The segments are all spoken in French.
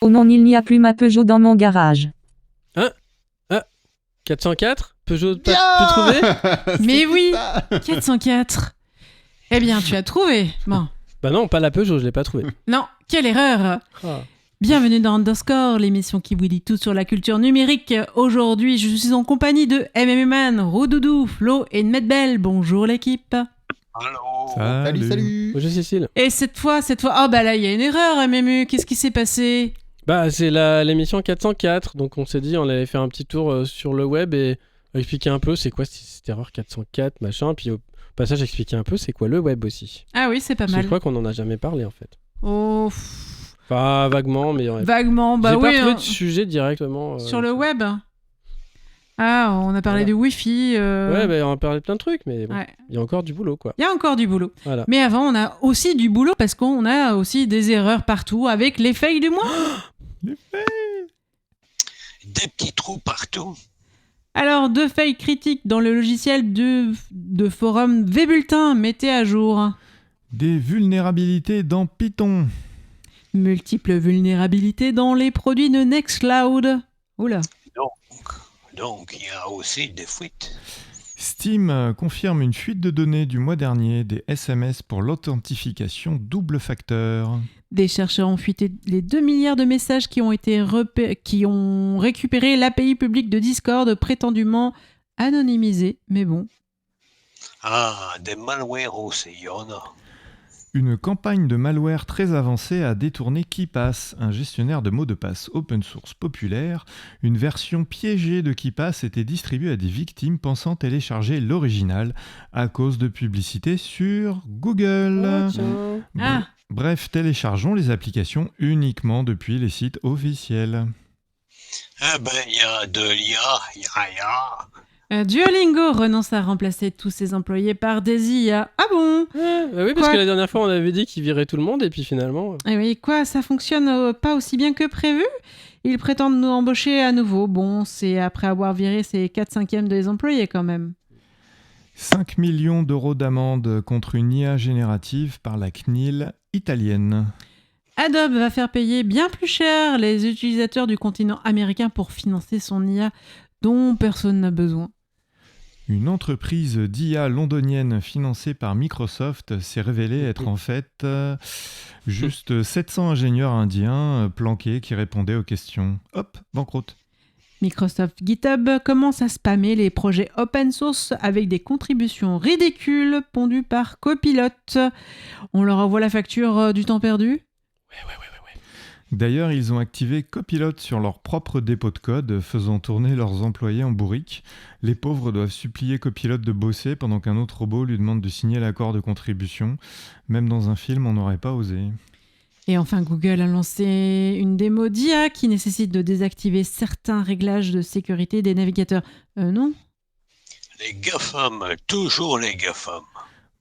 Oh non, il n'y a plus ma Peugeot dans mon garage. Hein? Ah, 404? Peugeot pas pu trouver? Mais oui, 404. Eh bien, tu as trouvé. Bon. Bah non, pas la Peugeot, je l'ai pas trouvé. Non, quelle erreur. Ah. Bienvenue dans Underscore, l'émission qui vous dit tout sur la culture numérique. Aujourd'hui, je suis en compagnie de MMMan, Roudoudou, Flo et Medbel. Bonjour l'équipe. Allô. Salut. Bonjour Cécile. Et cette fois, oh bah là, il y a une erreur, MMU. Qu'est-ce qui s'est passé? Bah c'est l'émission 404, donc on s'est dit on allait faire un petit tour sur le web et expliquer un peu c'est quoi cette erreur 404, machin, puis au passage expliquer un peu c'est quoi le web aussi. Ah oui, c'est pas Parce que mal. je crois qu'on en a jamais parlé en fait. Oh, Enfin vaguement, mais vaguement, bah j'ai oui. pas trouvé de sujet directement. Sur le web. Ah, on a parlé Voilà. du Wi-Fi. Ouais, bah on a parlé de plein de trucs, mais bon, Ouais. il y a encore du boulot quoi. Il y a encore du boulot. Voilà. Mais avant, on a aussi du boulot parce qu'on a aussi des erreurs partout avec les fails du mois. Des petits trous partout. Alors, 2 fails critiques dans le logiciel de forum Vbulletin, mettez à jour. Des vulnérabilités dans Python. Multiples vulnérabilités dans les produits de Nextcloud. Oula. Donc, il y a aussi des fuites. Steam confirme une fuite de données du mois dernier des SMS pour l'authentification double facteur. Des chercheurs ont fuité les 2 milliards de messages qui ont récupéré l'API publique de Discord prétendument anonymisée. Mais bon. Ah, des malwares aussi, il y en a. Une campagne de malware très avancée a détourné KeePass, un gestionnaire de mots de passe open source populaire. Une version piégée de KeePass était distribuée à des victimes pensant télécharger l'original à cause de publicité sur Google. Oh, tiens. Ah. Bref, téléchargeons les applications uniquement depuis les sites officiels. Eh ben, il y a de l'IA. Duolingo renonce à remplacer tous ses employés par des IA. Ah bon? Bah oui, parce Quoi que la dernière fois on avait dit qu'ils viraient tout le monde et puis finalement. Eh oui, quoi, ça fonctionne pas aussi bien que prévu? Ils prétendent nous embaucher à nouveau. Bon, c'est après avoir viré ses 4/5 des employés quand même. 5 millions d'euros d'amende contre une IA générative par la CNIL italienne. Adobe va faire payer bien plus cher les utilisateurs du continent américain pour financer son IA dont personne n'a besoin. Une entreprise d'IA londonienne financée par Microsoft s'est révélée être en fait juste 700 ingénieurs indiens planqués qui répondaient aux questions. Hop, banqueroute. Microsoft GitHub commence à spammer les projets open source avec des contributions ridicules pondues par Copilot. On leur envoie la facture du temps perdu? Ouais. D'ailleurs, ils ont activé Copilot sur leur propre dépôt de code, faisant tourner leurs employés en bourrique. Les pauvres doivent supplier Copilot de bosser pendant qu'un autre robot lui demande de signer l'accord de contribution. Même dans un film, on n'aurait pas osé. Et enfin, Google a lancé une démo d'IA qui nécessite de désactiver certains réglages de sécurité des navigateurs. Non? Les GAFAM, toujours les GAFAM.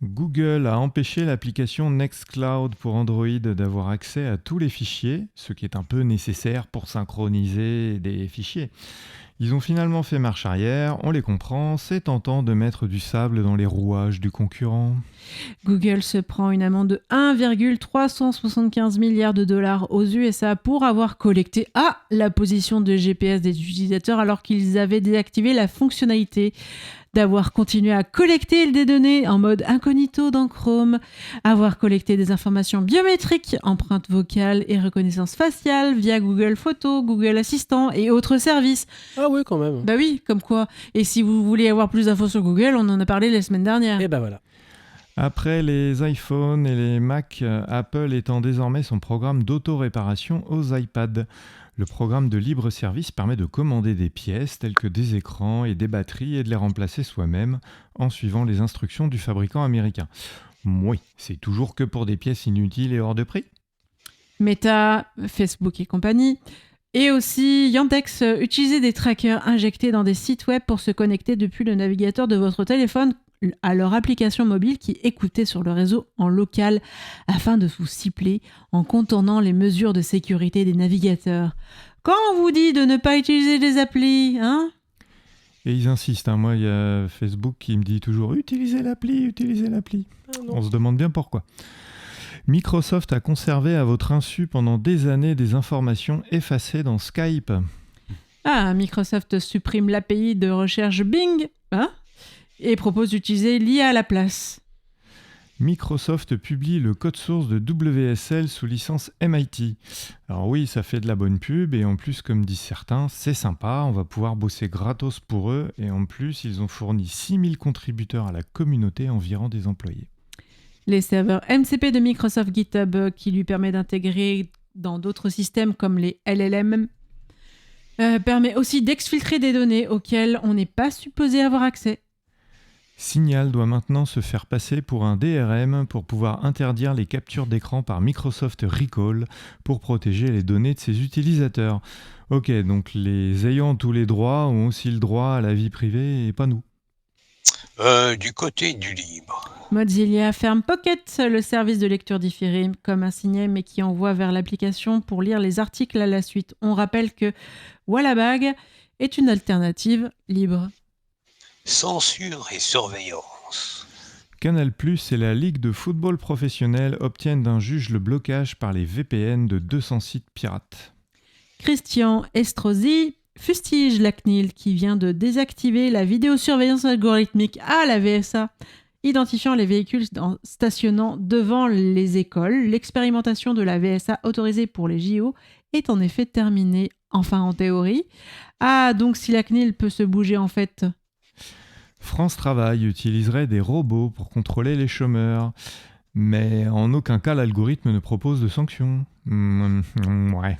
Google a empêché l'application Nextcloud pour Android d'avoir accès à tous les fichiers, ce qui est un peu nécessaire pour synchroniser des fichiers. Ils ont finalement fait marche arrière, on les comprend, c'est tentant de mettre du sable dans les rouages du concurrent. Google se prend une amende de 1,375 milliards de dollars aux USA pour avoir collecté la position de GPS des utilisateurs alors qu'ils avaient désactivé la fonctionnalité, d'avoir continué à collecter des données en mode incognito dans Chrome, avoir collecté des informations biométriques, empreintes vocales et reconnaissance faciale via Google Photos, Google Assistant et autres services. Ah ouais quand même. Bah oui, comme quoi. Et si vous voulez avoir plus d'infos sur Google, on en a parlé la semaine dernière. Et bah voilà. Après les iPhones et les Mac, Apple étend désormais son programme d'auto-réparation aux iPads. Le programme de libre service permet de commander des pièces telles que des écrans et des batteries et de les remplacer soi-même en suivant les instructions du fabricant américain. Oui, c'est toujours que pour des pièces inutiles et hors de prix. Meta, Facebook et compagnie. Et aussi Yandex, utilisez des trackers injectés dans des sites web pour se connecter depuis le navigateur de votre téléphone à leur application mobile qui écoutait sur le réseau en local afin de vous cibler en contournant les mesures de sécurité des navigateurs. Quand on vous dit de ne pas utiliser les applis, hein? Et ils insistent, Moi, il y a Facebook qui me dit toujours « Utilisez l'appli ». Ah, non. On se demande bien pourquoi. Microsoft a conservé à votre insu pendant des années des informations effacées dans Skype. Ah, Microsoft supprime l'API de recherche Bing et propose d'utiliser l'IA à la place. Microsoft publie le code source de WSL sous licence MIT. Alors oui, ça fait de la bonne pub et en plus, comme disent certains, c'est sympa, on va pouvoir bosser gratos pour eux et en plus, ils ont fourni 6000 contributeurs à la communauté environ des employés. Les serveurs MCP de Microsoft GitHub qui lui permet d'intégrer dans d'autres systèmes comme les LLM permet aussi d'exfiltrer des données auxquelles on n'est pas supposé avoir accès. Signal doit maintenant se faire passer pour un DRM pour pouvoir interdire les captures d'écran par Microsoft Recall pour protéger les données de ses utilisateurs. Ok, donc les ayants tous les droits ont aussi le droit à la vie privée et pas nous. Du côté du libre. Mozilla ferme Pocket, le service de lecture différée comme un signet mais qui envoie vers l'application pour lire les articles à la suite. On rappelle que Wallabag est une alternative libre. Censure et surveillance. Canal+ et la Ligue de football professionnel obtiennent d'un juge le blocage par les VPN de 200 sites pirates. Christian Estrosi fustige la CNIL qui vient de désactiver la vidéosurveillance algorithmique à la VSA, identifiant les véhicules stationnant devant les écoles. L'expérimentation de la VSA autorisée pour les JO est en effet terminée, enfin en théorie. Ah, donc si la CNIL peut se bouger en fait... France Travail utiliserait des robots pour contrôler les chômeurs, mais en aucun cas l'algorithme ne propose de sanctions. Ouais.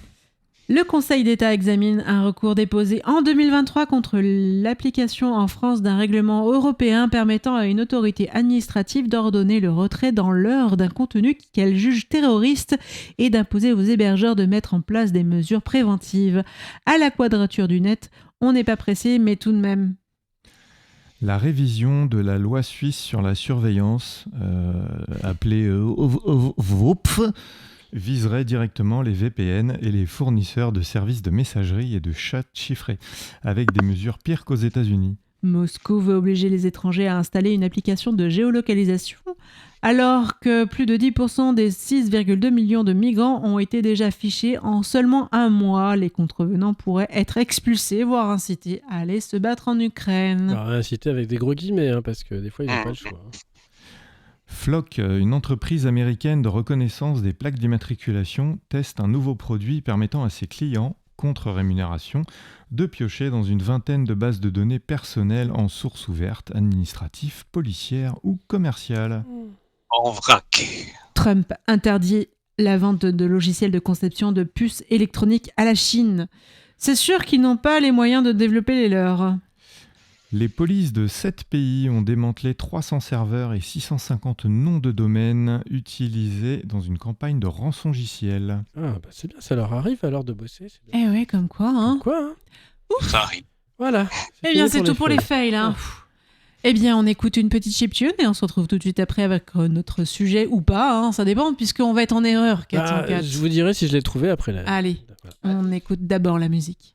Le Conseil d'État examine un recours déposé en 2023 contre l'application en France d'un règlement européen permettant à une autorité administrative d'ordonner le retrait dans l'heure d'un contenu qu'elle juge terroriste et d'imposer aux hébergeurs de mettre en place des mesures préventives. À la quadrature du net, on n'est pas pressé, mais tout de même. La révision de la loi suisse sur la surveillance, appelée VOPF, viserait directement les VPN et les fournisseurs de services de messagerie et de chat chiffrés, avec des mesures pires qu'aux États-Unis. Moscou veut obliger les étrangers à installer une application de géolocalisation, alors que plus de 10% des 6,2 millions de migrants ont été déjà fichés en seulement un mois. Les contrevenants pourraient être expulsés, voire incités à aller se battre en Ukraine. Alors, incité avec des gros guillemets, parce que des fois, ils n'ont pas le choix. Flock, une entreprise américaine de reconnaissance des plaques d'immatriculation, teste un nouveau produit permettant à ses clients, contre rémunération, de piocher dans une vingtaine de bases de données personnelles en source ouverte, administratives, policières ou commerciales. En vrac. Trump interdit la vente de logiciels de conception de puces électroniques à la Chine. C'est sûr qu'ils n'ont pas les moyens de développer les leurs. Les polices de 7 pays ont démantelé 300 serveurs et 650 noms de domaine utilisés dans une campagne de rançongiciel. Ah, c'est bien, ça leur arrive alors de bosser. C'est bien. Eh ouais, comme quoi, hein. Quoi, Ça arrive. Voilà. Eh bien, c'est tout pour les fails, hein. Eh bien, on écoute une petite chiptune et on se retrouve tout de suite après avec notre sujet ou pas, hein, ça dépend, puisqu'on va être en erreur, 404. Je vous dirai si je l'ai trouvé après là. Allez, on écoute d'abord la musique.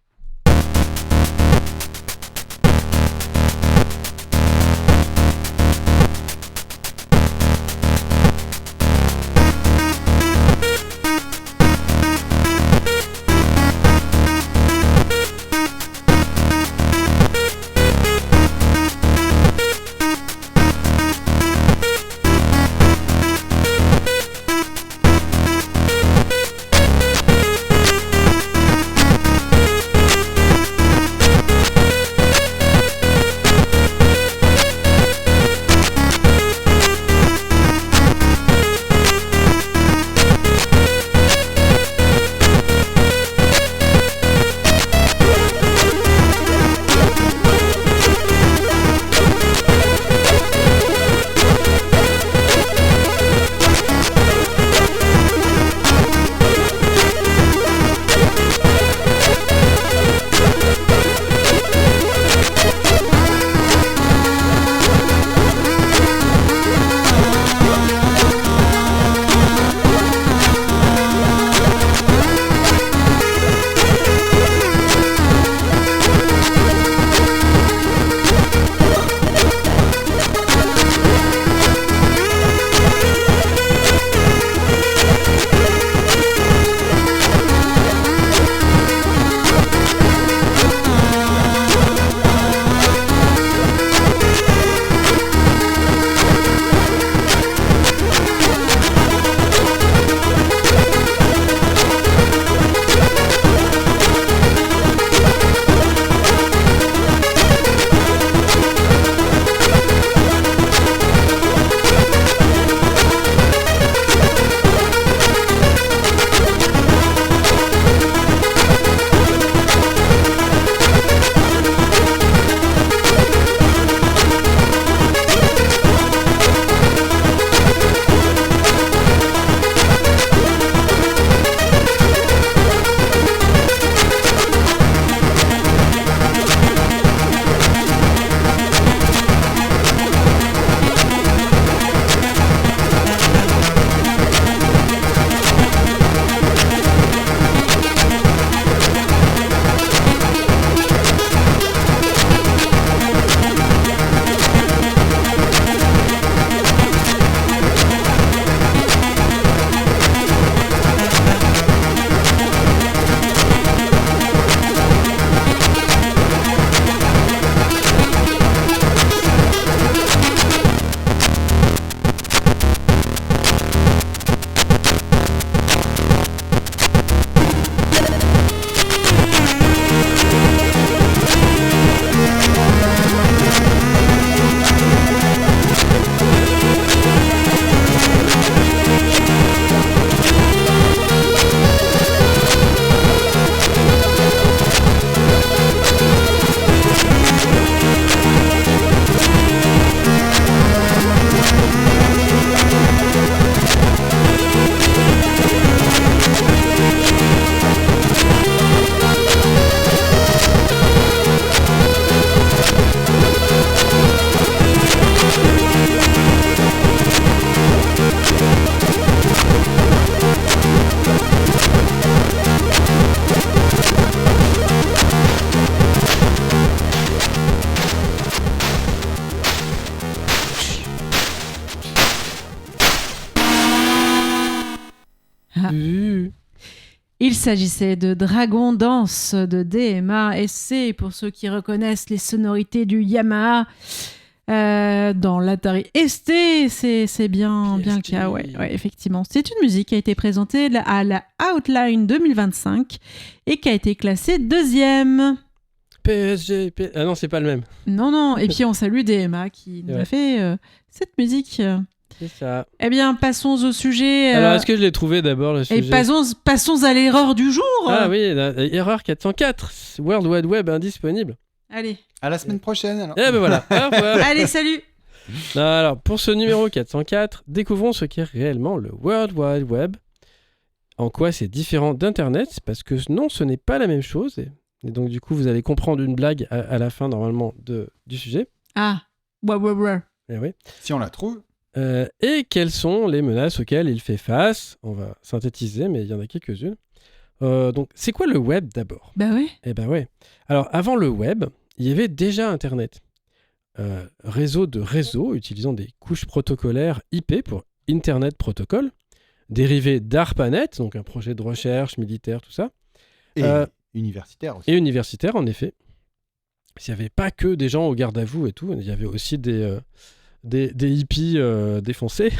Il s'agissait de Dragon Dance de DMA SC, pour ceux qui reconnaissent les sonorités du Yamaha dans l'Atari ST, c'est bien le cas, ouais, effectivement. C'est une musique qui a été présentée à la Outline 2025 et qui a été classée 2e. PSG. Ah non, c'est pas le même. Non. Et puis on salue DMA qui nous a fait cette musique. C'est ça. Eh bien, passons au sujet. Alors, est-ce que je l'ai trouvé d'abord, le sujet ? Et passons à l'erreur du jour. Ah oui, erreur 404. World Wide Web indisponible. Allez. À la semaine prochaine, alors. Eh ben voilà. Au revoir. Allez, salut. Non, alors, pour ce numéro 404, découvrons ce qu'est réellement le World Wide Web. En quoi c'est différent d'Internet ? Parce que non, ce n'est pas la même chose. Et donc, du coup, vous allez comprendre une blague à la fin, normalement, du sujet. Ah. Ouais. Eh oui. Si on la trouve. Et quelles sont les menaces auxquelles il fait face ? On va synthétiser, mais il y en a quelques-unes. Donc, c'est quoi le web d'abord ? Bah ouais. Eh ben ouais. Alors, avant le web, il y avait déjà Internet. Réseau de réseaux utilisant des couches protocolaires IP pour Internet Protocol, dérivé d'ARPANET, donc un projet de recherche militaire, tout ça. Et universitaire aussi. Et universitaire, en effet. Il n'y avait pas que des gens au garde à vous et tout, il y avait aussi des hippies défoncés.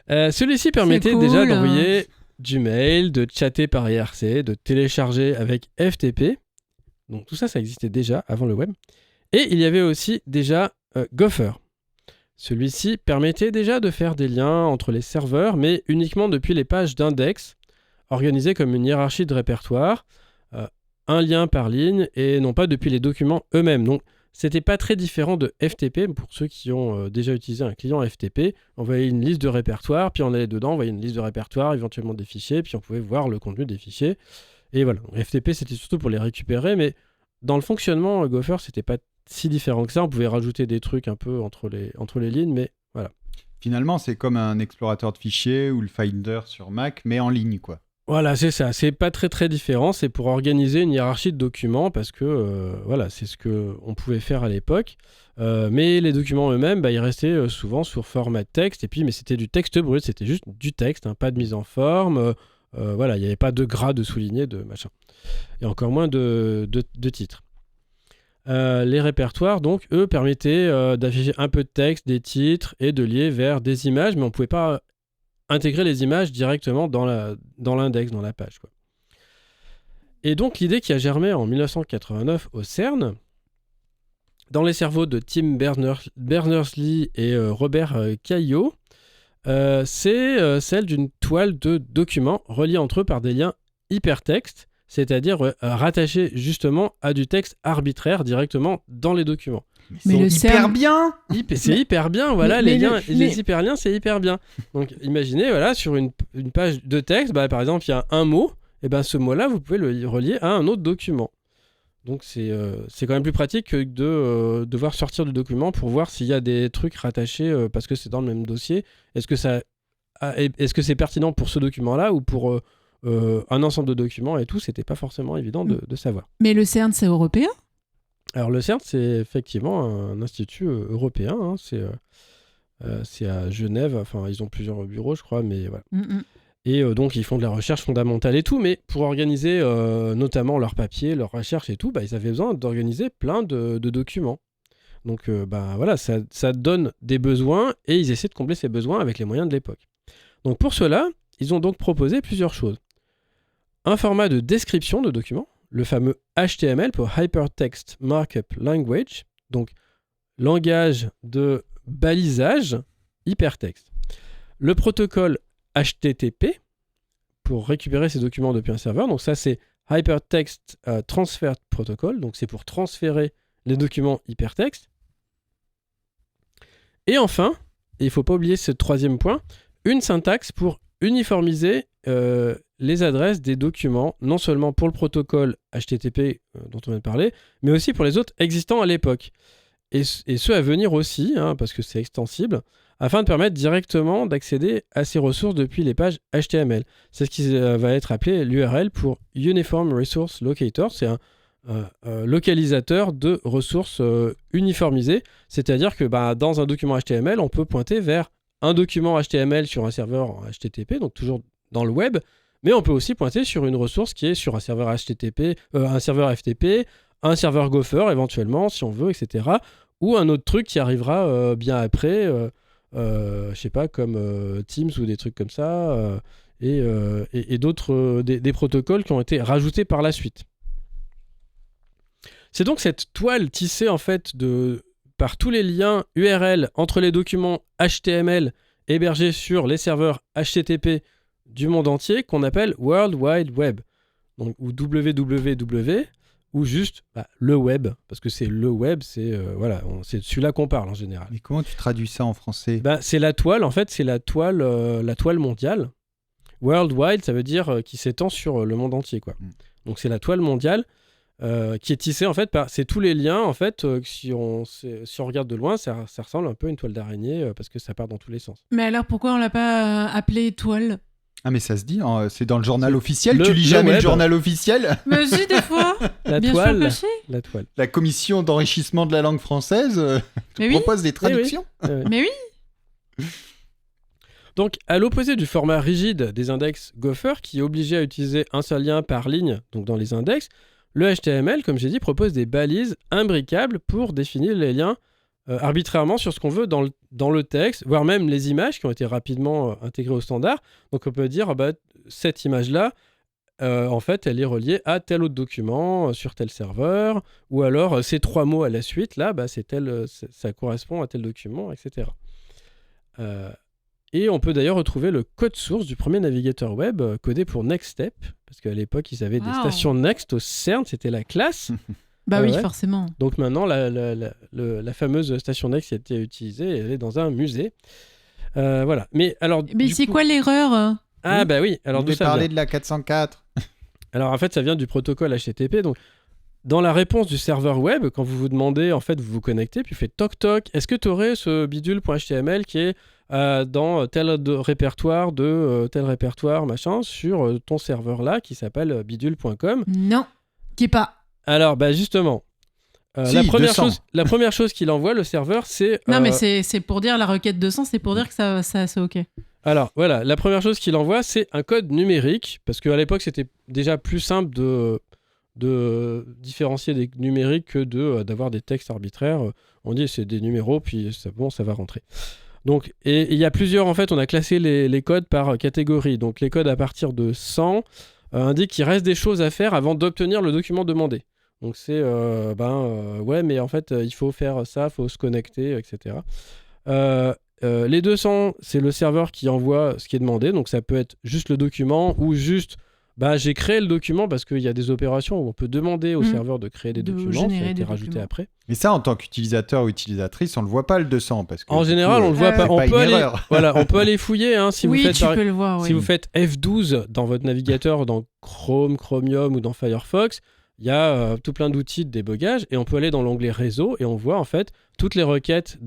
Celui-ci permettait déjà d'envoyer du mail, de chatter par IRC, de télécharger avec FTP. Donc tout ça, ça existait déjà avant le web. Et il y avait aussi déjà Gopher. Celui-ci permettait déjà de faire des liens entre les serveurs, mais uniquement depuis les pages d'index, organisées comme une hiérarchie de répertoire, un lien par ligne, et non pas depuis les documents eux-mêmes. Donc c'était pas très différent de FTP. Pour ceux qui ont déjà utilisé un client FTP, on voyait une liste de répertoires, puis on allait dedans, on voyait une liste de répertoires, éventuellement des fichiers, puis on pouvait voir le contenu des fichiers. Et voilà, donc, FTP c'était surtout pour les récupérer, mais dans le fonctionnement, Gopher c'était pas si différent que ça. On pouvait rajouter des trucs un peu entre les lignes, mais voilà. Finalement, c'est comme un explorateur de fichiers ou le Finder sur Mac, mais en ligne, quoi. Voilà, c'est ça. C'est pas très très différent. C'est pour organiser une hiérarchie de documents parce que voilà, c'est ce qu'on pouvait faire à l'époque. Mais les documents eux-mêmes, ils restaient souvent sur format texte. Et puis, mais c'était du texte brut, c'était juste du texte, hein, pas de mise en forme. Voilà, il n'y avait pas de gras, de souligné, de machin. Et encore moins de titres. Les répertoires, donc, eux, permettaient d'afficher un peu de texte, des titres et de lier vers des images, mais on ne pouvait pas intégrer les images directement dans l'index, dans la page, quoi. Et donc, l'idée qui a germé en 1989 au CERN, dans les cerveaux de Tim Berners-Lee et Robert Cailliot, c'est celle d'une toile de documents reliés entre eux par des liens hypertextes, c'est-à-dire rattachés justement à du texte arbitraire directement dans les documents. Mais c'est hyper bien. C'est hyper bien, voilà, les hyperliens, c'est hyper bien. Donc imaginez, voilà, sur une page de texte, par exemple, il y a un mot, et ce mot-là, vous pouvez le relier à un autre document. Donc c'est quand même plus pratique que de devoir sortir du document pour voir s'il y a des trucs rattachés parce que c'est dans le même dossier. Est-ce que c'est pertinent pour ce document-là ou pour un ensemble de documents et tout, c'était pas forcément évident de savoir. Mais le CERN, c'est européen ? Alors le CERN, c'est effectivement un institut européen, hein, c'est à Genève, enfin ils ont plusieurs bureaux je crois, mais voilà. Et donc ils font de la recherche fondamentale et tout, mais pour organiser notamment leurs papiers, leurs recherches et tout, ils avaient besoin d'organiser plein de documents. Donc voilà, ça donne des besoins et ils essaient de combler ces besoins avec les moyens de l'époque. Donc pour cela, ils ont donc proposé plusieurs choses. Un format de description de documents, le fameux HTML pour Hypertext Markup Language, donc langage de balisage hypertexte. Le protocole HTTP pour récupérer ces documents depuis un serveur, donc ça c'est Hypertext Transfer Protocol, donc c'est pour transférer les documents hypertexte. Et enfin, et il ne faut pas oublier ce troisième point, une syntaxe pour uniformiser les adresses des documents, non seulement pour le protocole HTTP dont on vient de parler, mais aussi pour les autres existants à l'époque. Et ceux à venir aussi, hein, parce que c'est extensible, afin de permettre directement d'accéder à ces ressources depuis les pages HTML. C'est ce qui va être appelé l'URL pour Uniform Resource Locator. C'est un localisateur de ressources uniformisées, c'est-à-dire que dans un document HTML, on peut pointer vers un document HTML sur un serveur en HTTP, donc toujours dans le web, mais on peut aussi pointer sur une ressource qui est sur un serveur HTTP, un serveur FTP, un serveur Gopher éventuellement, si on veut, etc. Ou un autre truc qui arrivera bien après, je sais pas, comme Teams ou des trucs comme ça, et d'autres, des protocoles qui ont été rajoutés par la suite. C'est donc cette toile tissée en fait par tous les liens URL entre les documents HTML hébergés sur les serveurs HTTP du monde entier qu'on appelle World Wide Web, donc, ou www, ou juste le web, parce que c'est le web, c'est c'est de celui-là qu'on parle en général. Mais comment tu traduis ça en français ? C'est la toile, en fait, c'est la toile mondiale. World Wide, ça veut dire qui s'étend sur le monde entier, quoi. Donc c'est la toile mondiale qui est tissée en fait c'est tous les liens en fait. Si on regarde de loin, ça ressemble un peu à une toile d'araignée parce que ça part dans tous les sens. Mais alors pourquoi on l'a pas appelé toile ? Ah mais ça se dit, hein, c'est dans le journal officiel. Le- Tu lis le jamais web. le journal officiel ? Mais si, des fois. La Bien toile, sûr que si. la toile. La commission d'enrichissement de la langue française Mais oui. propose des traductions. Mais oui. Donc, à l'opposé du format rigide des index Gopher, qui est obligé à utiliser un seul lien par ligne, donc dans les index, le HTML, comme j'ai dit, propose des balises imbricables pour définir les liens arbitrairement sur ce qu'on veut dans le texte, voire même les images qui ont été rapidement intégrées au standard. Donc, on peut dire, cette image-là, en fait, elle est reliée à tel autre document sur tel serveur, ou alors ces 3 mots à la suite, là, ça correspond à tel document, etc. Et on peut d'ailleurs retrouver le code source du premier navigateur web codé pour Nextstep, parce qu'à l'époque, ils avaient des stations Next au CERN, c'était la classe. Bah oui, ouais. forcément. Donc maintenant, la fameuse station Next qui a été utilisée, elle est dans un musée. Voilà. Mais c'est quoi l'erreur ? Ah bah oui, alors On d'où devait ça parler vient de la 404. Alors en fait, ça vient du protocole HTTP. Donc, dans la réponse du serveur web, quand vous vous demandez, en fait, vous vous connectez, puis vous faites toc toc, est-ce que tu aurais ce bidule.html qui est dans tel répertoire tel répertoire, machin, sur ton serveur là qui s'appelle bidule.com. Non, qui est pas. Alors, justement, Si, la première chose qu'il envoie, le serveur, c'est... Non, mais c'est pour dire la requête 200, c'est pour dire que ça c'est OK. Alors, voilà, la première chose qu'il envoie, c'est un code numérique, parce qu'à l'époque, c'était déjà plus simple de différencier des numériques que d'avoir des textes arbitraires. On dit c'est des numéros, puis ça va rentrer. Donc, et il y a plusieurs, en fait, on a classé les codes par catégorie. Donc, les codes à partir de 100 indiquent qu'il reste des choses à faire avant d'obtenir le document demandé. Donc, c'est, ouais, mais en fait, il faut faire ça, il faut se connecter, etc. Les 200, c'est le serveur qui envoie ce qui est demandé. Donc, ça peut être juste le document ou juste... j'ai créé le document parce qu'il y a des opérations où on peut demander au serveur de créer des documents, ça a été rajouté après. Mais ça, en tant qu'utilisateur ou utilisatrice, on le voit pas le 200 parce que en général, on le voit pas. On peut aller fouiller. Hein, si oui, vous faites, tu peux le voir. Si vous faites F12 dans votre navigateur, dans Chrome, Chromium ou dans Firefox, il y a tout plein d'outils de débogage et on peut aller dans l'onglet réseau et on voit en fait toutes les requêtes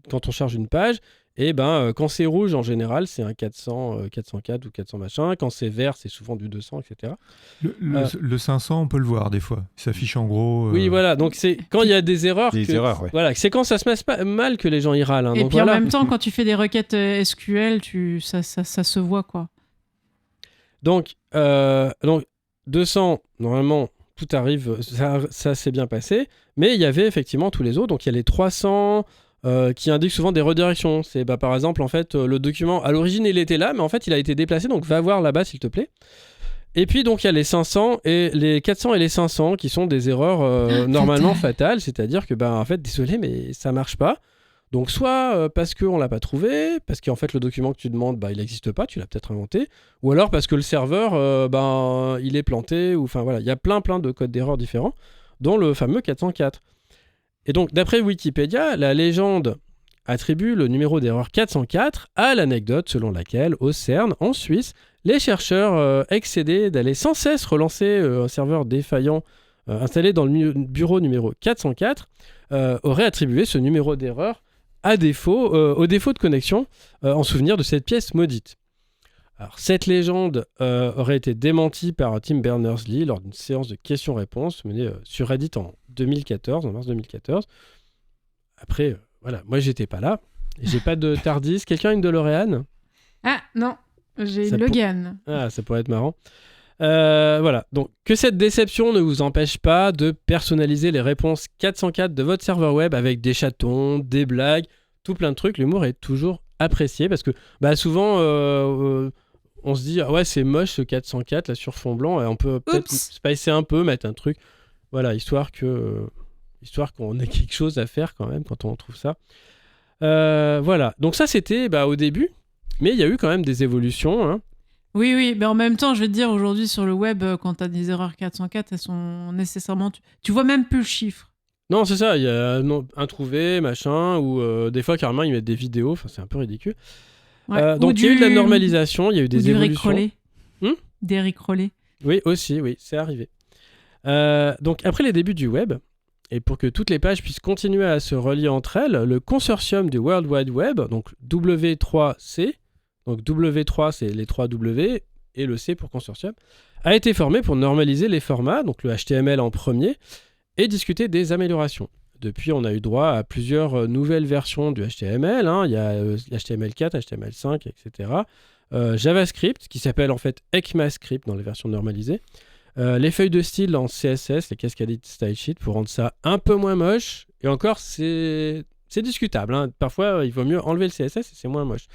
quand on charge une page. Et quand c'est rouge, en général, c'est un 400, 404 ou 400 machin. Quand c'est vert, c'est souvent du 200, etc. Le 500, on peut le voir des fois. Il s'affiche en gros. Oui, voilà. Donc, c'est quand il y a des erreurs. Ouais. Voilà, c'est quand ça se passe pas mal que les gens y râlent. Hein. Et donc, puis voilà. en même temps, quand tu fais des requêtes SQL, ça se voit, quoi. Donc 200, normalement, tout arrive, ça s'est bien passé. Mais il y avait effectivement tous les autres. Donc, il y a les 300... qui indique souvent des redirections. C'est par exemple en fait le document à l'origine il était là mais en fait il a été déplacé donc va voir là-bas s'il te plaît. Et puis donc il y a les 500 et les 400 et les 500 qui sont des erreurs normalement fatales, c'est-à-dire que en fait désolé mais ça marche pas. Donc soit parce qu'on l'a pas trouvé, parce qu'en fait le document que tu demandes il n'existe pas, tu l'as peut-être inventé, ou alors parce que le serveur il est planté, ou enfin voilà, il y a plein de codes d'erreur différents, dont le fameux 404. Et donc, d'après Wikipédia, la légende attribue le numéro d'erreur 404 à l'anecdote selon laquelle, au CERN, en Suisse, les chercheurs excédés d'aller sans cesse relancer un serveur défaillant installé dans le bureau numéro 404 auraient attribué ce numéro d'erreur au défaut de connexion en souvenir de cette pièce maudite. Alors, cette légende aurait été démentie par Tim Berners-Lee lors d'une séance de questions-réponses menée sur Reddit en mars 2014. Après, voilà, moi j'étais pas là. J'ai pas de TARDIS. Quelqu'un a une DeLorean ? Ah, non. J'ai Ça Logan. Ah, ça pourrait être marrant. Voilà, donc que cette déception ne vous empêche pas de personnaliser les réponses 404 de votre serveur web avec des chatons, des blagues, tout plein de trucs. L'humour est toujours apprécié parce que souvent on se dit ah ouais c'est moche ce 404 là sur fond blanc et on peut peut-être spicer un peu, mettre un truc, voilà, histoire qu'on ait quelque chose à faire quand même quand on trouve ça. Voilà, donc ça c'était au début, mais il y a eu quand même des évolutions, hein. Oui, mais en même temps, je vais te dire, aujourd'hui sur le web, quand tu as des erreurs 404, elles sont nécessairement... Tu vois même plus le chiffre. Non, c'est ça, il y a introuvé, machin, ou des fois carrément ils mettent des vidéos, enfin c'est un peu ridicule. Ouais. Donc il y a eu de la normalisation, il y a eu des évolutions. Des rickrollés. Oui, aussi, oui, c'est arrivé. Donc après les débuts du web, et pour que toutes les pages puissent continuer à se relier entre elles, le consortium du World Wide Web, donc W3C, donc W3 c'est les 3 W et le C pour consortium, a été formé pour normaliser les formats, donc le HTML en premier, et discuter des améliorations. Depuis, on a eu droit à plusieurs nouvelles versions du HTML, hein. Il y a HTML4, HTML5, etc. JavaScript, qui s'appelle en fait ECMAScript dans les versions normalisées. Les feuilles de style en CSS, les Cascaded Style Sheet, pour rendre ça un peu moins moche. Et encore, c'est discutable, hein. Parfois, il vaut mieux enlever le CSS et c'est moins moche.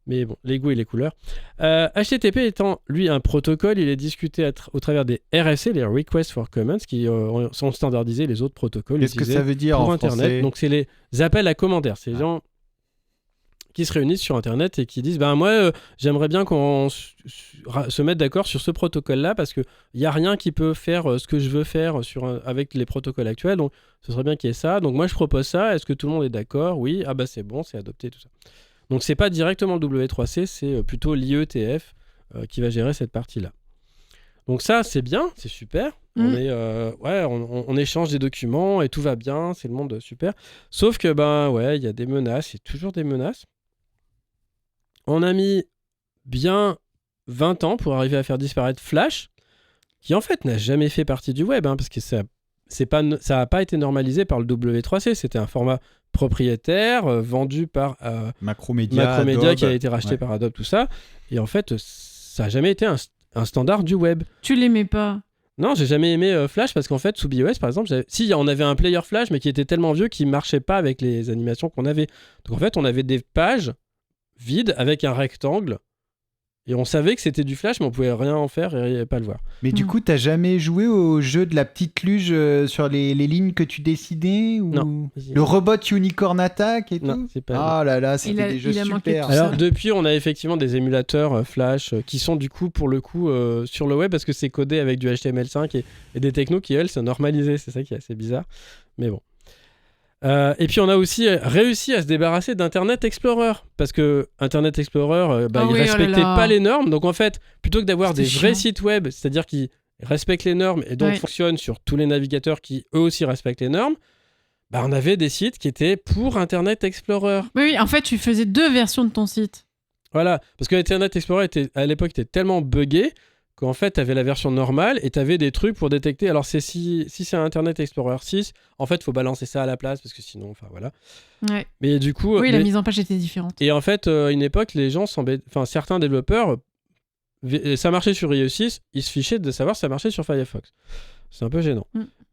Mais bon, les goûts et les couleurs. HTTP étant, lui, un protocole, il est discuté au travers des RFC, les Requests for Comments, qui sont standardisés les autres protocoles. Qu'est-ce que ça veut dire pour en Internet. français ? Donc, c'est les appels à commentaires. C'est les gens qui se réunissent sur Internet et qui disent moi, j'aimerais bien qu'on se mette d'accord sur ce protocole-là parce qu'il n'y a rien qui peut faire ce que je veux faire avec les protocoles actuels. Donc, ce serait bien qu'il y ait ça. Donc, moi, je propose ça. Est-ce que tout le monde est d'accord ? Oui. Ah, c'est bon, c'est adopté, tout ça. Donc, c'est pas directement le W3C, c'est plutôt l'IETF qui va gérer cette partie-là. Donc ça, c'est bien, c'est super. On échange des documents et tout va bien, c'est le monde super. Sauf que, il y a des menaces, il y a toujours des menaces. On a mis bien 20 ans pour arriver à faire disparaître Flash, qui en fait n'a jamais fait partie du web, hein, parce que ça n'a pas été normalisé par le W3C, c'était un format propriétaire vendu par Macromedia qui a été racheté par Adobe, tout ça. Et en fait, ça n'a jamais été un standard du web. Tu l'aimais pas ? Non, j'ai jamais aimé Flash parce qu'en fait, sous BeOS, par exemple, on avait un player Flash, mais qui était tellement vieux qu'il marchait pas avec les animations qu'on avait. Donc en fait, on avait des pages vides avec un rectangle. Et on savait que c'était du Flash, mais on pouvait rien en faire et pas le voir. Mais du coup, t'as jamais joué au jeu de la petite luge sur les lignes que tu dessinais ou Non. Le robot Unicorn Attack et Non, tout. c'est pas. Ah là là, c'était des jeux super. Alors depuis, on a effectivement des émulateurs Flash qui sont du coup, pour le coup, sur le web parce que c'est codé avec du HTML5 et des technos qui, elles, sont normalisées. C'est ça qui est assez bizarre. Mais bon. Et puis on a aussi réussi à se débarrasser d'Internet Explorer parce que Internet Explorer il respectait pas les normes, donc en fait plutôt que d'avoir des vrais sites web, c'est-à-dire qui respectent les normes et donc fonctionnent sur tous les navigateurs qui eux aussi respectent les normes, on avait des sites qui étaient pour Internet Explorer. Oui, en fait tu faisais 2 versions de ton site. Voilà, parce que Internet Explorer à l'époque était tellement buggé qu'en fait, tu avais la version normale et tu avais des trucs pour détecter. Alors, si c'est un Internet Explorer 6, en fait, il faut balancer ça à la place parce que sinon, enfin voilà. Ouais. Mais du coup... Oui, la mise en page était différente. Et en fait, à une époque, les gens certains développeurs, ça marchait sur IE6, ils se fichaient de savoir si ça marchait sur Firefox. C'est un peu gênant.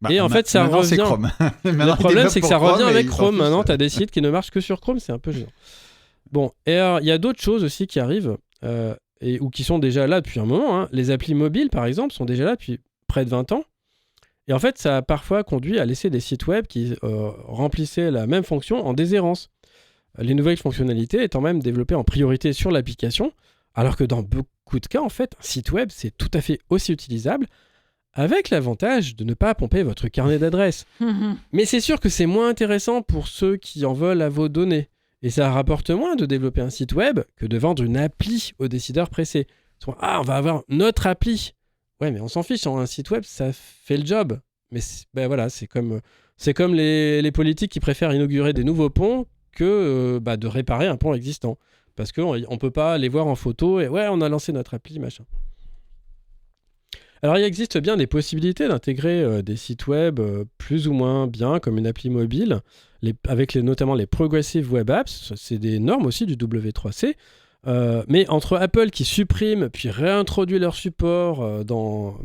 Et en fait, ça revient... c'est Chrome. Le problème, c'est que ça revient avec Chrome. Maintenant, tu as des sites qui ne marchent que sur Chrome, c'est un peu gênant. Bon, et alors, il y a d'autres choses aussi qui arrivent... ou qui sont déjà là depuis un moment, hein. Les applis mobiles, par exemple, sont déjà là depuis près de 20 ans. Et en fait, ça a parfois conduit à laisser des sites web qui remplissaient la même fonction en déshérence. Les nouvelles fonctionnalités étant même développées en priorité sur l'application, alors que dans beaucoup de cas, en fait, un site web, c'est tout à fait aussi utilisable, avec l'avantage de ne pas pomper votre carnet d'adresses. Mais c'est sûr que c'est moins intéressant pour ceux qui en veulent à vos données. Et ça rapporte moins de développer un site web que de vendre une appli aux décideurs pressés. On va avoir notre appli. Ouais, mais on s'en fiche, un site web, ça fait le job. Mais voilà, c'est comme les politiques qui préfèrent inaugurer des nouveaux ponts que de réparer un pont existant. Parce qu'on ne peut pas les voir en photo et ouais, on a lancé notre appli, machin. Alors, il existe bien des possibilités d'intégrer des sites web plus ou moins bien, comme une appli mobile, avec notamment les Progressive Web Apps. C'est des normes aussi du W3C. Mais entre Apple qui supprime puis réintroduit leur support dans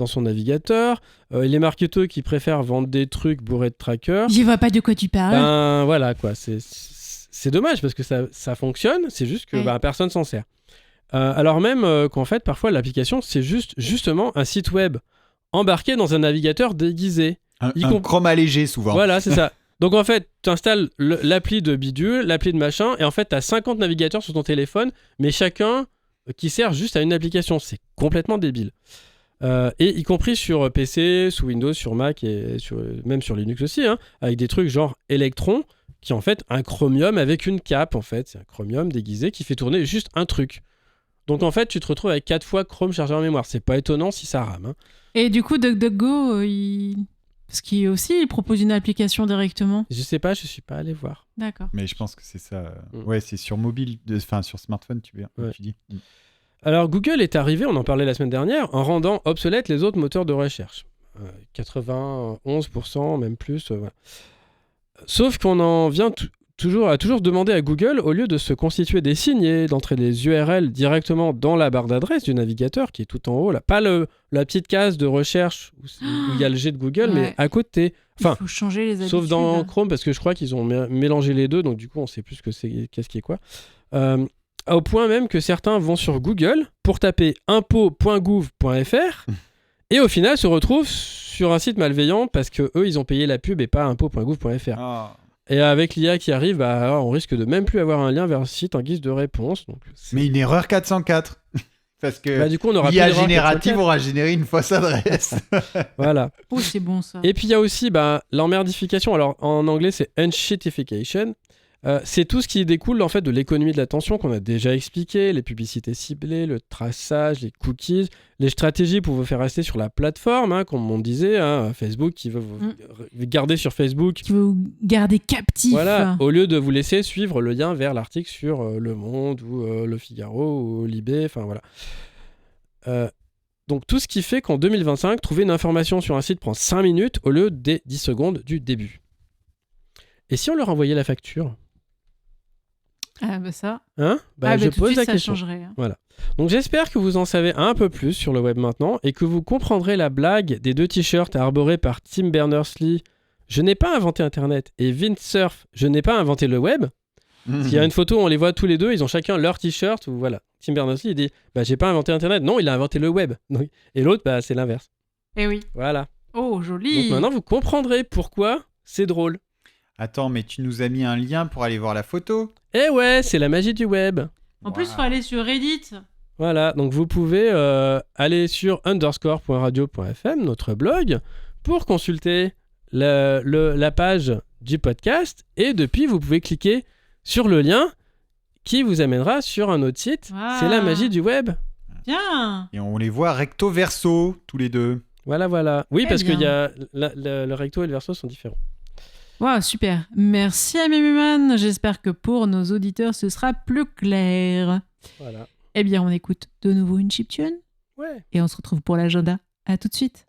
son navigateur, et les marketeurs qui préfèrent vendre des trucs bourrés de trackers, Je vois pas de quoi tu parles. ben voilà quoi, c'est dommage parce que ça fonctionne, c'est juste que Ouais. personne s'en sert. Alors même qu'en fait parfois l'application c'est justement un site web embarqué dans un navigateur déguisé. Un comp- chrome allégé souvent. Voilà, c'est ça. Donc en fait, tu installes l'appli de bidule, l'appli de machin, et en fait, tu as 50 navigateurs sur ton téléphone, mais chacun qui sert juste à une application. C'est complètement débile. Et y compris sur PC, sous Windows, sur Mac et même sur Linux aussi, hein, avec des trucs genre Electron, qui est en fait un Chromium avec une cape, en fait. C'est un Chromium déguisé qui fait tourner juste un truc. Donc en fait, tu te retrouves avec 4 fois Chrome chargé en mémoire. C'est pas étonnant si ça rame. Hein. Et du coup, DuckDuckGo, parce qu'il aussi, il propose une application directement. Je sais pas, je suis pas allé voir. D'accord. Mais je pense que c'est ça. Mm. Ouais, c'est sur mobile, enfin sur smartphone, tu Ouais. dis. Alors Google est arrivé, on en parlait la semaine dernière, en rendant obsolètes les autres moteurs de recherche. 91%, même plus. Voilà. Sauf qu'on en vient toujours demander à Google, au lieu de se constituer des signes et d'entrer des URL directement dans la barre d'adresse du navigateur, qui est tout en haut, là, pas la petite case de recherche où il y a le G de Google, mais Ouais. à côté. Enfin, il faut changer les habitudes. sauf dans Chrome, parce que je crois qu'ils ont mélangé les deux, donc du coup, on sait plus qu'est-ce qui est quoi. Au point même que certains vont sur Google pour taper impôt.gouv.fr et au final se retrouvent sur un site malveillant parce que eux ils ont payé la pub et pas impôt.gouv.fr. Ah. Et avec l'IA qui arrive, on risque de même plus avoir un lien vers un site en guise de réponse. Donc Mais une erreur 404. Parce que du coup, on aura l'IA plus d'erreur générative 404. aura généré une fausse adresse. Voilà. Oh, c'est bon ça. Et puis il y a aussi l'emmerdification. Alors en anglais c'est unshitification. C'est tout ce qui découle en fait de l'économie de l'attention qu'on a déjà expliqué, les publicités ciblées, le traçage, les cookies, les stratégies pour vous faire rester sur la plateforme, hein, comme on disait, hein, Facebook qui veut vous garder sur Facebook. Qui veut vous garder captif. Voilà, au lieu de vous laisser suivre le lien vers l'article sur Le Monde ou Le Figaro ou Libé, enfin voilà. Donc tout ce qui fait qu'en 2025, trouver une information sur un site prend 5 minutes au lieu des 10 secondes du début. Et si on leur envoyait la facture ? Ah bah ça. Hein ? Je tout de pose suite, la ça question. changerait. Hein. Voilà. Donc j'espère que vous en savez un peu plus sur le web maintenant et que vous comprendrez la blague des 2 t-shirts arborés par Tim Berners-Lee. Je n'ai pas inventé Internet. Et Vint Cerf, je n'ai pas inventé le web. Il y a une photo, on les voit tous les deux, ils ont chacun leur t-shirt. Où, voilà. Tim Berners-Lee il dit j'ai pas inventé Internet. Non, il a inventé le web. Donc, et l'autre, c'est l'inverse. Eh oui. Voilà. Oh, joli. Donc maintenant, vous comprendrez pourquoi c'est drôle. Attends, mais tu nous as mis un lien pour aller voir la photo. Eh ouais, c'est la magie du web. En plus, faut aller sur Reddit. Voilà, donc vous pouvez aller sur underscore.radio.fm, notre blog, pour consulter la page du podcast. Et depuis, vous pouvez cliquer sur le lien qui vous amènera sur un autre site. Ah. C'est la magie du web. Bien. Et on les voit recto verso, tous les deux. Voilà, voilà. Oui, Très parce bien. qu'il y a le recto et le verso sont différents. Waouh, super. Merci à Mémuman. J'espère que pour nos auditeurs, ce sera plus clair. Voilà. Eh bien, on écoute de nouveau une chiptune Ouais. et on se retrouve pour l'agenda. À tout de suite.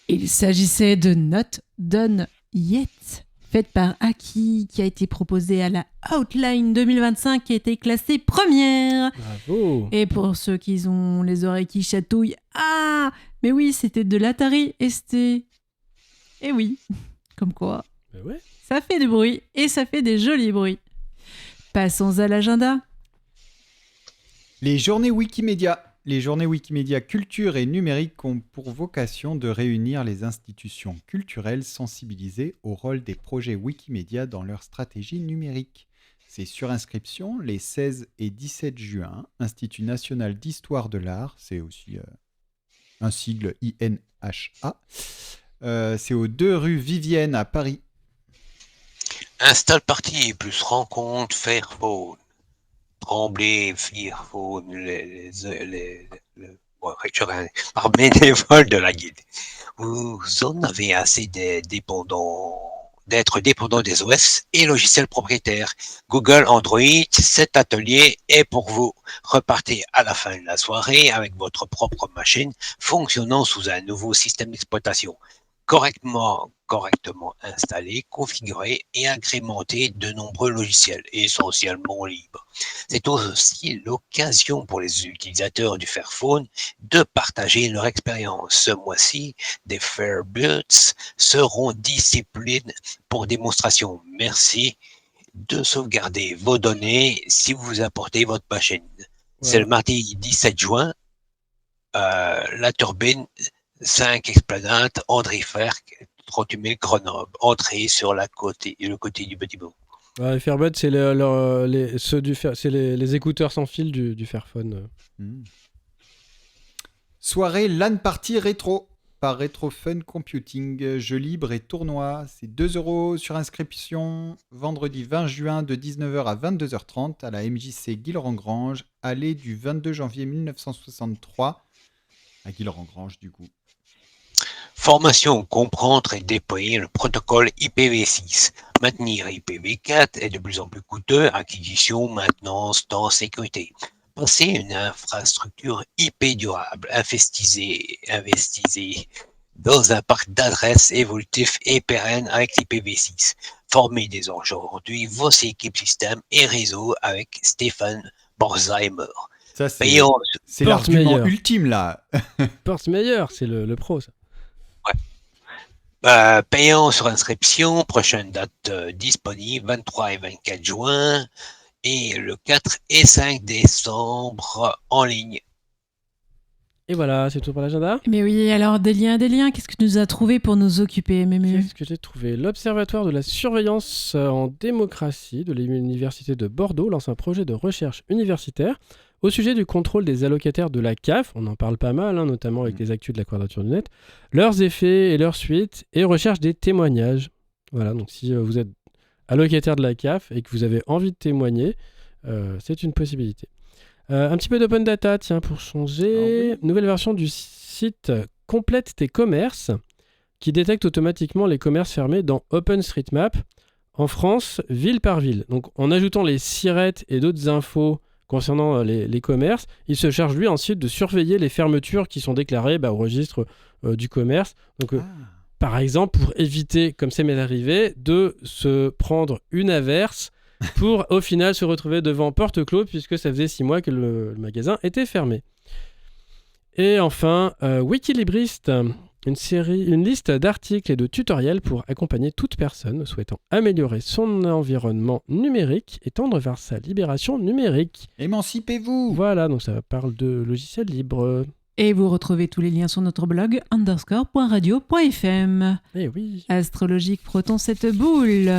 Il s'agissait de Not Done Yet, faite par Aki, qui a été proposée à la Outline 2025, qui a été classée première. Bravo. Et pour ceux qui ont les oreilles qui chatouillent, mais oui, c'était de l'Atari ST. Et oui, comme quoi, Bah ouais. ça fait du bruit, et ça fait des jolis bruits. Passons à l'agenda. Les journées Wikimédia. Les journées Wikimédia Culture et Numérique ont pour vocation de réunir les institutions culturelles sensibilisées au rôle des projets Wikimédia dans leur stratégie numérique. C'est sur inscription les 16 et 17 juin. Institut national d'histoire de l'art, c'est aussi un sigle INHA. C'est aux 2 rue Vivienne à Paris. Install party plus rencontre Fairphone. Tremblay, Fairphone, par bénévoles de la guilde. Vous en avez assez d'être dépendant des OS et logiciels propriétaires. Google, Android, cet atelier est pour vous. Repartez à la fin de la soirée avec votre propre machine fonctionnant sous un nouveau système d'exploitation. Correctement installé, configuré et agrémenté de nombreux logiciels, essentiellement libres. C'est aussi l'occasion pour les utilisateurs du Fairphone de partager leur expérience. Ce mois-ci, des Fairbuds seront disponibles pour démonstration. Merci de sauvegarder vos données si vous apportez votre machine. Ouais. C'est le mardi 17 juin, la turbine 5 Esplanade, André Ferc, 38 000 Grenoble, entrée sur le côté du bâtiment. Ouais, Fairbuds, c'est les écouteurs sans fil du Fairphone. Soirée LAN Party Rétro par Retro Fun Computing, jeux libres et tournois. C'est 2€ sur inscription, vendredi 20 juin de 19h à 22h30 à la MJC Guilherand-Grange, allée du 22 janvier 1963 à Guilherand-Grange du coup. Formation, comprendre et déployer le protocole IPv6. Maintenir IPv4 est de plus en plus coûteux, acquisition, maintenance, temps, sécurité. Pensez une infrastructure IP durable, investissez dans un parc d'adresses évolutif et pérenne avec l'IPv6. Formez dès aujourd'hui vos équipes système et réseau avec Stéphane Borzheimer. Ça, c'est l'argument ultime là. Porte meilleur, c'est le pro ça. Payant sur inscription, prochaine date disponible, 23 et 24 juin, et le 4 et 5 décembre en ligne. Et voilà, c'est tout pour l'agenda. Mais oui, alors des liens, qu'est-ce que tu nous as trouvé pour nous occuper, Mému ? Qu'est-ce que j'ai trouvé ? L'Observatoire de la surveillance en démocratie de l'Université de Bordeaux lance un projet de recherche universitaire au sujet du contrôle des allocataires de la CAF, on en parle pas mal, notamment avec les actus de la Quadrature du Net, leurs effets et leurs suites, et recherche des témoignages. Voilà, donc si vous êtes allocataire de la CAF et que vous avez envie de témoigner, c'est une possibilité. Un petit peu d'open data, tiens, pour changer. Nouvelle version du site Complète tes commerces, qui détecte automatiquement les commerces fermés dans OpenStreetMap, en France, ville par ville. Donc en ajoutant les sirettes et d'autres infos concernant les commerces, il se charge lui ensuite de surveiller les fermetures qui sont déclarées au registre du commerce. Donc, par exemple, pour éviter, comme ça m'est arrivé, de se prendre une averse pour au final se retrouver devant porte clos puisque ça faisait 6 mois que le magasin était fermé. Et enfin, Wikilibriste une liste d'articles et de tutoriels pour accompagner toute personne souhaitant améliorer son environnement numérique et tendre vers sa libération numérique. Émancipez-vous. Voilà, donc ça parle de logiciels libres. Et vous retrouvez tous les liens sur notre blog underscore.radio.fm. Eh oui. Astrologique, frottons cette boule.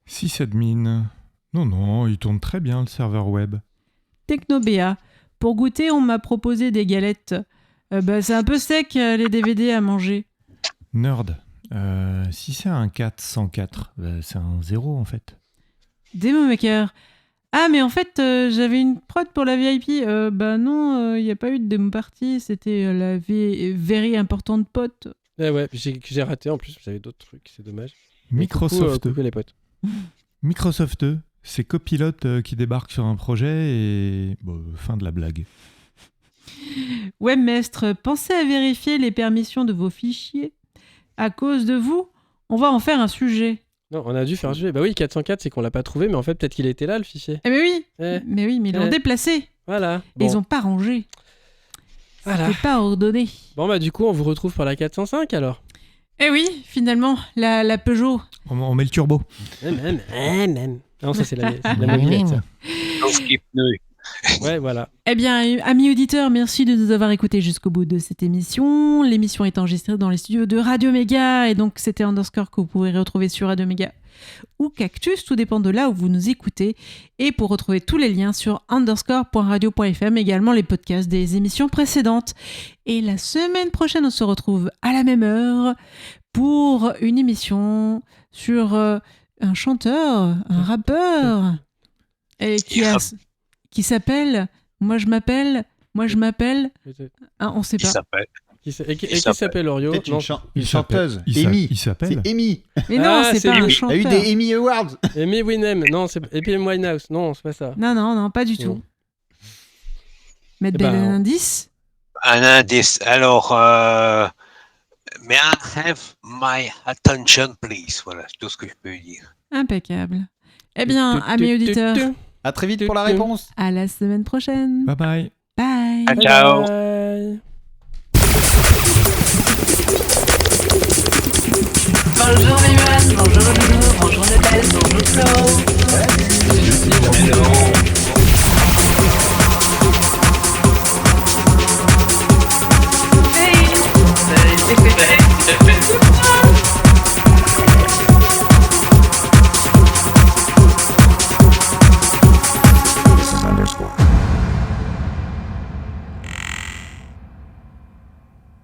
Sysadmin. Non, il tourne très bien le serveur web. Technobéa. Pour goûter, on m'a proposé des galettes. C'est un peu sec, les DVD à manger. Nerd. Si c'est un 404, c'est un 0 en fait. Demo Maker. Ah, mais en fait, j'avais une prod pour la VIP. Non, il n'y a pas eu de démo party. C'était la very importante pote. Ouais, j'ai raté en plus, j'avais d'autres trucs, c'est dommage. Microsoft. Coucou les potes. Microsoft, c'est copilote qui débarque sur un projet et... fin de la blague. Webmestre, pensez à vérifier les permissions de vos fichiers. À cause de vous, on va en faire un sujet. Non, on a dû faire un sujet. Bah oui, 404, c'est qu'on l'a pas trouvé, mais en fait, peut-être qu'il était là, le fichier. Mais oui, Eh. mais ils l'ont déplacé. Voilà. Et Bon. ils n'ont pas rangé. Voilà. C'était pas ordonné. Bon, bah du coup, on vous retrouve pour la 405 alors. Eh oui, finalement, la Peugeot. On met le turbo. Même. Non, ça c'est la mobilette. ça. Sauf les pneus. Ouais, voilà. Eh bien, amis auditeurs, merci de nous avoir écoutés jusqu'au bout de cette émission. L'émission est enregistrée dans les studios de Radio Méga et donc c'était Underscore que vous pourrez retrouver sur Radio Méga ou Cactus, tout dépend de là où vous nous écoutez. Et pour retrouver tous les liens sur underscore.radio.fm, également les podcasts des émissions précédentes. Et la semaine prochaine, on se retrouve à la même heure pour une émission sur un chanteur, un rappeur, et qui s'appelle Moi je m'appelle. Ah, on sait Qui pas. s'appelle Qui s'appelle Orio? C'est Non. une chanteuse. Il Amy. s'appelle C'est Amy. Mais non, Ah, c'est c'est pas lui. un Il y chanteur. a eu des Emmy Awards. Amy Winem. Non, c'est Amy Winehouse. Non, c'est pas ça. Non, pas du tout. Non. Mettre Eh ben, un indice. un indice. Alors, may I have my attention, please? Voilà, c'est tout ce que je peux dire. Impeccable. Eh bien, amis auditeurs, À très vite pour la réponse. à la semaine prochaine. Bye bye. Bye. Ciao. Bye. Bonjour Emmanuel, bonjour Loulou, bonjour Nadège, bonjour Flo. Hello.